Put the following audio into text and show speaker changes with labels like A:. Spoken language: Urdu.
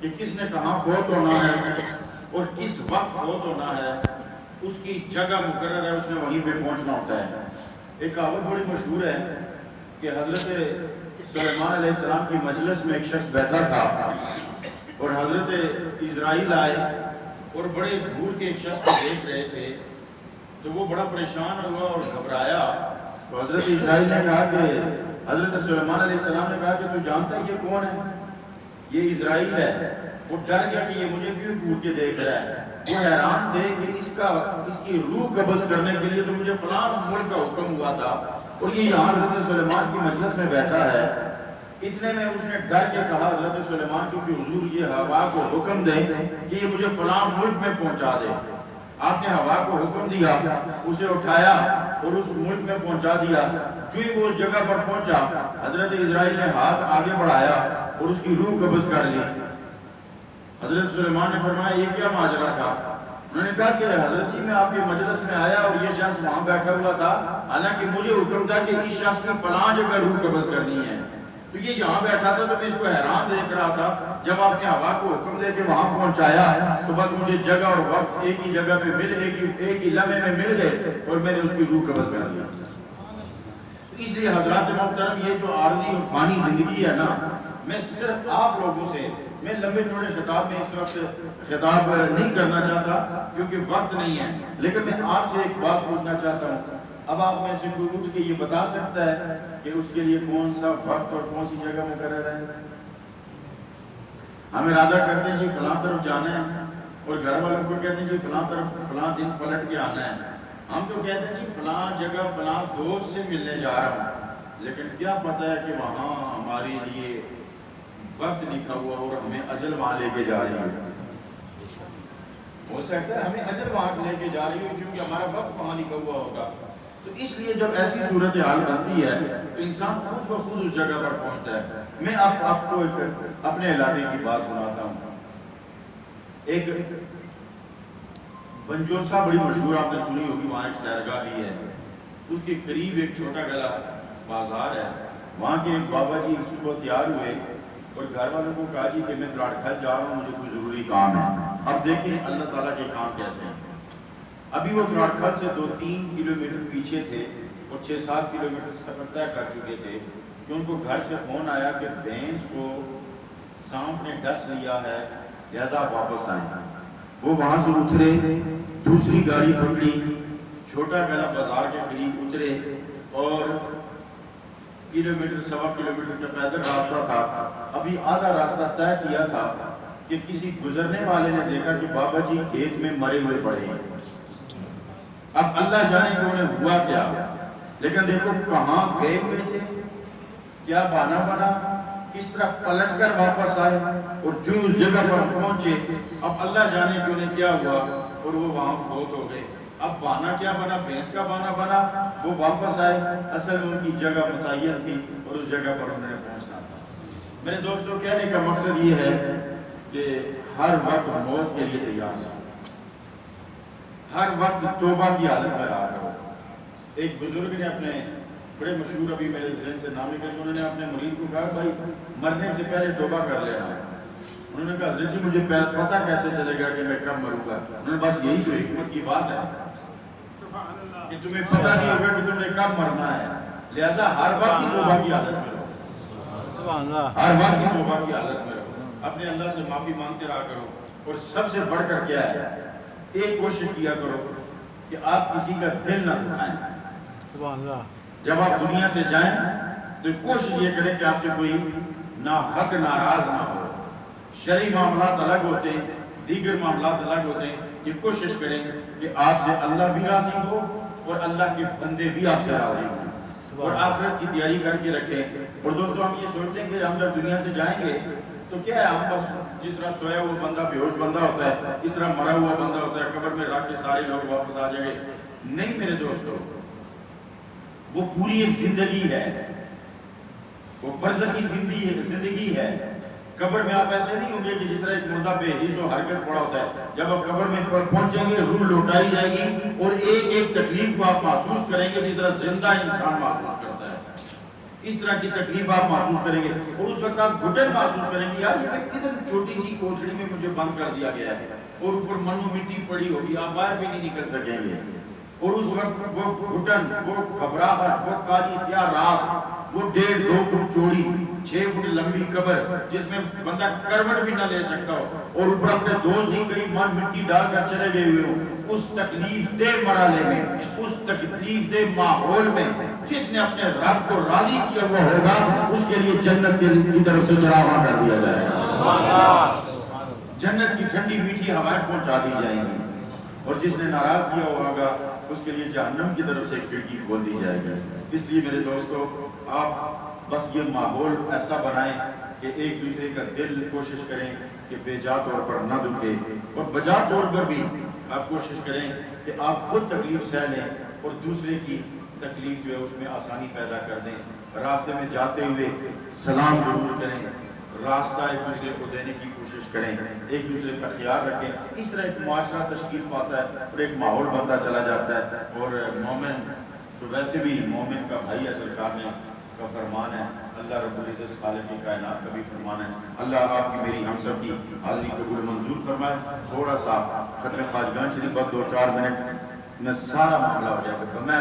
A: کہ کس نے کہاں فوت ہونا ہے اور کس وقت فوت ہونا ہے، اس کی جگہ مقرر ہے، اس نے وہیں پہ پہنچنا ہوتا ہے۔ ایک کہاوت بڑی مشہور ہے کہ حضرت سلیمان علیہ السلام کی مجلس میں ایک شخص بیٹھا تھا اور حضرت اسرائیل آئے اور بڑے دور کے ایک شخص کو دیکھ رہے تھے، تو وہ بڑا پریشان ہوا اور گھبرایا۔ تو حضرت اسرائیل نے کہا کہ حضرت سلیمان علیہ السلام نے کہا کہ تو جانتا ہے یہ کون ہے؟ یہ اسرائیل ہے۔ وہ ڈر گیا کہ یہ مجھے کیوں گھور کے دیکھ رہا ہے۔ وہ حیران تھے کہ اس کی روح قبض کرنے کے لیے تو مجھے فلاں ملک کا حکم ہوا تھا اور یہ یہاں حضرت سلیمان کی مجلس میں بیٹھا ہے۔ اتنے میں اس نے ڈر کے کہا حضرت سلیمان کی کہ حضور یہ ہوا کو حکم دیں کہ یہ مجھے فلاں ملک میں پہنچا دے۔ آپ نے ہوا کو حکم دیا، اسے اٹھایا اور اس ملک میں پہنچا دیا۔ جو ہی وہ جگہ پر پہنچا، حضرت اسرائیل نے ہاتھ آگے بڑھایا اور اس کی روح قبض کر لی۔ حضرت سلیمان نے فرمایا یہ کیا ماجرا تھا؟ انہوں نے کہا کہ حضرت جی میں آپ کی مجلس میں آیا اور یہ شخص وہاں بیٹھا ہوا تھا، حالانکہ مجھے حکم تھا کہ اس شخص کی فلاں جگہ روح قبض کرنی ہے، تو یہ یہاں بیٹھا تھا، تو میں اس کو حیران دیکھ رہا تھا۔ جب آپ نے ہوا کو حکم دے کے وہاں پہنچایا تو بس مجھے جگہ اور وقت ایک ہی جگہ پہ ایک ہی لمحے میں مل گئے اور میں نے اس کی روح قبض کر لیا۔ اس لیے حضرات محترم یہ جو عارضی اور فانی زندگی ہے نا، میں صرف آپ لوگوں سے، میں لمبے چوڑے خطاب میں اس وقت خطاب نہیں کرنا چاہتا کیونکہ وقت نہیں ہے، لیکن میں آپ سے ایک بات پوچھنا چاہتا ہوں۔ اب آپ میں سے کوئی اٹھ کے یہ بتا سکتا ہے کہ اس کے لیے کون سا وقت اور کون سی جگہ مقرر ہے؟ ہم ارادہ کرتے ہیں جی فلاں طرف جانا ہے اور گھر والوں کو کہتے ہیں جی فلاں طرف فلاں دن پلٹ کے آنا ہے۔ ہم تو کہتے ہیں جی فلاں جگہ فلاں دوست سے ملنے جا رہا ہوں، لیکن کیا پتہ ہے کہ وہاں ہمارے لیے وقت لکھا ہوا اور ہمیں اجل وہاں لے کے جا رہی ہے۔ ہو سکتا ہے ہمیں اجل وہاں لے کے جا رہی ہو کیونکہ ہمارا وقت وہاں لکھا ہوا ہوگا۔ تو اس لیے جب ایسی صورتحال بنتی ہے تو انسان خود بخود اس جگہ پر پہنچتا ہے۔ میں آپ کو اپنے علاقے کی بات سناتا ہوں۔ ایک بنجوسا بڑی مشہور آپ نے سنی ہوگی، وہاں ایک سیرگاہ بھی ہے، اس کے قریب ایک چھوٹا گلا بازار ہے۔ وہاں کے ایک بابا جی صبح تیار ہوئے اور گھر والوں کو کہا جی کہ میں تراڑکھل جا رہا ہوں، مجھے کوئی ضروری کام ہے۔ اب دیکھیں اللہ تعالیٰ کے کام کیسے ہیں۔ ابھی وہ تراڑکھل سے 2-3 کلومیٹر پیچھے تھے اور 6-7 کلومیٹر سفر طے کر چکے تھے کہ ان کو گھر سے فون آیا کہ بھینس کو سانپ نے ڈس لیا ہے، لہذا واپس آئیں۔ وہ وہاں سے اترے، دوسری گاڑی پکڑی، چھوٹا گلا بازار کے قریب اترے اور کلومیٹر 1.25 کلومیٹر کا پیدل راستہ تھا۔ ابھی آدھا راستہ طے کیا تھا کہ کسی گزرنے والے نے دیکھا کہ بابا جی کھیت میں مرے ہوئے پڑے ہیں۔ اب اللہ جانے کہ انہیں ہوا کیا، لیکن دیکھو کہاں گئے ہوئے تھے، کیا بہانہ بنا، کس طرح پلٹ کر واپس آئے اور جو اس جگہ پر پہنچے اب اللہ جانے کہ انہیں کیا ہوا اور وہ وہاں فوت ہو گئے۔ اب بہانہ کیا بنا، بھینس کا بہانہ بنا، وہ واپس آئے، اصل میں ان کی جگہ متعین تھی اور اس جگہ پر انہوں نے پہنچنا تھا۔ میرے دوستوں کہنے کا مقصد یہ ہے کہ ہر وقت موت کے لیے تیار ہے، ہر وقت توبہ کی حالت میں رہا کرو۔ ایک بزرگ نے اپنے بڑے مشہور، ابھی میرے ذہن سے نام نکل، انہوں نے اپنے مرید کو کہا بھائی مرنے سے پہلے توبہ کر لینا۔ انہوں نے کہا حضرت جی مجھے پتہ کیسے چلے گا کہ میں کب مروں گا؟ انہوں نے بس یہی تو حکمت کی بات ہے کہ تمہیں پتہ نہیں ہوگا کہ تم نے کب مرنا ہے، لہذا ہر وقت کی توبہ کی حالت میں رہو، ہر وقت کی توبہ کی حالت میں رہو، اپنے اللہ سے معافی مانگتے رہا کرو۔ اور سب سے بڑھ کر کیا ہے، ایک کوشش کیا کرو کہ آپ کسی کا دل نہ دکھائیں۔ جب آپ دنیا سے جائیں تو کوشش یہ کریں کہ آپ سے کوئی ناحق ناراض نہ ہو۔ شرعی معاملات الگ ہوتے ہیں، دیگر معاملات الگ ہوتے ہیں، یہ کوشش کریں کہ آپ سے اللہ بھی راضی ہو اور اللہ کے بندے بھی آپ سے راضی ہوں، اور آخرت کی تیاری کر کے رکھیں۔ اور دوستو ہم یہ سوچتے ہیں کہ ہم جب دنیا سے جائیں گے تو کیا ہے، ہم بس جس طرح سویا ہوا بندہ بے ہوش بندہ ہوتا ہے اس طرح مرا ہوا بندہ ہوتا ہے، قبر میں رکھ کے سارے لوگ واپس آ جائیں گے۔ نہیں میرے دوستو، وہ پوری ایک زندگی ہے، وہ برزخی زندگی ہے۔ قبر میں آپ ایسے نہیں ہوں گے کہ جس طرح ایک مردہ بے حس و حرکت پڑا ہوتا ہے۔ جب آپ قبر میں پہنچیں گے روح لوٹائی جائے گی اور ایک ایک تکلیف کو آپ محسوس کریں گے جس طرح زندہ انسان محسوس کرتا ہے۔ اس طرح کی تکلیف آپ محسوس کریں گے، اور اس وقت آپ گھٹن محسوس کریں گے، یار یہ کدھر چھوٹی سی کوٹڑی میں مجھے بند کر دیا گیا ہے، اور اوپر منو مٹی پڑی ہوگی، آپ باہر بھی نہیں نکل سکیں گے۔ اور اس وقت وہ گھٹن، وہ گھبراہٹ، وہ کالی سیاہ رات، وہ 1.5-2 فٹ چوڑی 6 فٹ لمبی قبر جس میں بندہ کروٹ بھی نہ لے سکتا ہو، اور اوپر اپنے دوست ہی کئی من مٹی ڈال کر چلے گئے ہوئے ہوں، اس تکلیف دہ مرحلے میں، اس تکلیف دہ ماحول میں جس نے اپنے رب کو راضی کیا ہوا ہوگا، اس کے لیے جنت کی طرف سے چراغاں کر دیا جائے گا، جنت کی ٹھنڈی میٹھی ہوائیں پہنچا دی جائیں گی، اور جس نے ناراض کیا ہوگا اس کے لیے جہنم کی طرف سے کھڑکی کھول دی جائے گی۔ اس لیے میرے دوستو، آپ بس یہ ماحول ایسا بنائیں کہ ایک دوسرے کا دل کوشش کریں کہ بے جا طور پر نہ دکھے، اور بجا طور پر بھی آپ کوشش کریں کہ آپ خود تکلیف سہ لیں اور دوسرے کی تکلیف جو ہے اس میں آسانی پیدا کر دیں۔ راستے میں جاتے ہوئے سلام ضرور کریں، راستہ ایک دوسرے کو دینے کی کوشش کریں، ایک دوسرے کا خیال رکھیں۔ اس طرح ایک معاشرہ تشکیل پاتا ہے اور ایک ماحول بنتا چلا جاتا ہے، اور مومن تو ویسے بھی مومن کا بھائی ہے، سرکار نے کا فرمان ہے، اللہ رب العزت خالق کائنات کا بھی فرمان ہے۔ اللہ آپ کی میری ہم سب کی حاضری قبول منظور فرمائے۔ تھوڑا سا ختم خواجگان شریف بس 2-4 منٹ میں سارا معاملہ ہو جائے گا۔ میں